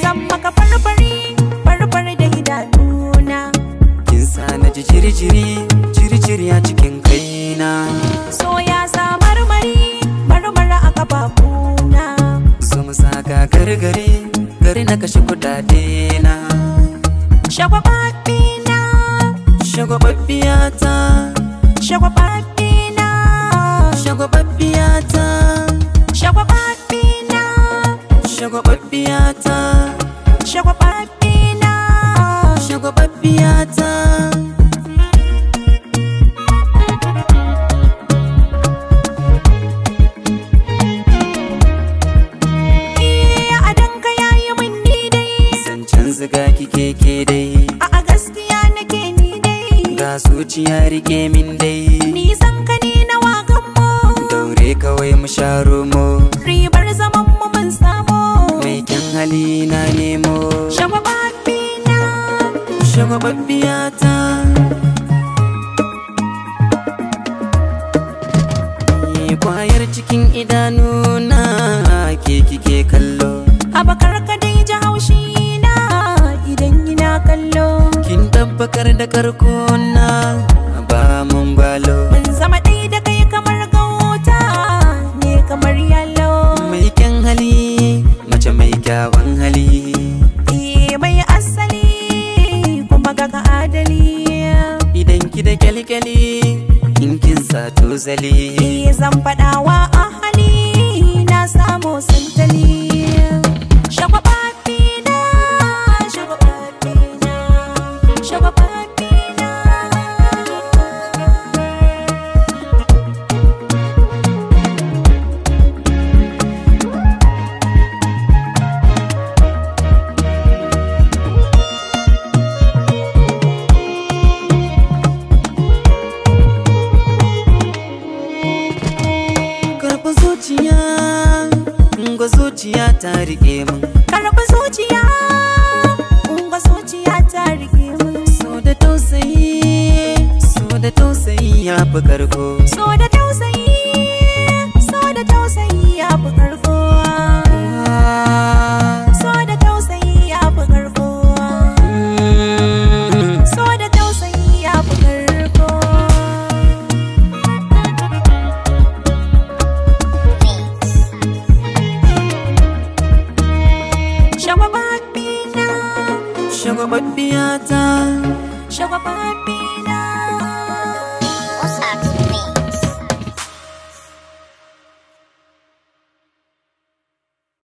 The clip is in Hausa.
Zan maka farfari da idanuna. Kin sa na ji jiri-jiri a cikin kaina. So ya sa marmara a ƙafafuna. So mu saka gari na kashe kudade na. Shagwababbina, Shagwababbiyata, shagwababbina, shagwababbiyata, shagwababbina, shagwababbiyata, shagwababbina, shagwababbiyata. Adanka yayi min ni dai. Zancen ziga kike dai. A gaskiya nake ni dai. Ga zuciya rike min dai. Nisan ka ne na wakan mu. Daure kawai mu sha romo. Ribar zaman mu mun samu. Mai kyan hali na nemo. Shagwababbina, Shagwababbiyata. Kwayar cikin idanuna ke kike kallo. abakar ka dai ji haushi na idan ina kallo. Kin tabbakar da karkona ba mun balo. Mun zama ɗai da kai kamar gauta ne kamar yalo. Mai kyan hali, mace mai kyawun hali. Mai asali kuma ga ka adali. Idan ki da kyalkyali, in kin sa tozali. Zan faɗawa a hali na samu santali. Shagwababbina, shagwababbina, shagwababbina. Karɓi zuciya, ga zuciya ta riƙe min. Karɓi zuciya, unga zuciya ta rike mun. So da tausayi ya fi karko. So da tausayi, so da tausayi ya fi karko. So da tausayi ya fi karko. So da tausayi ya fi karko. Shagwababbina, Shagwababbiyata, shagwababbina.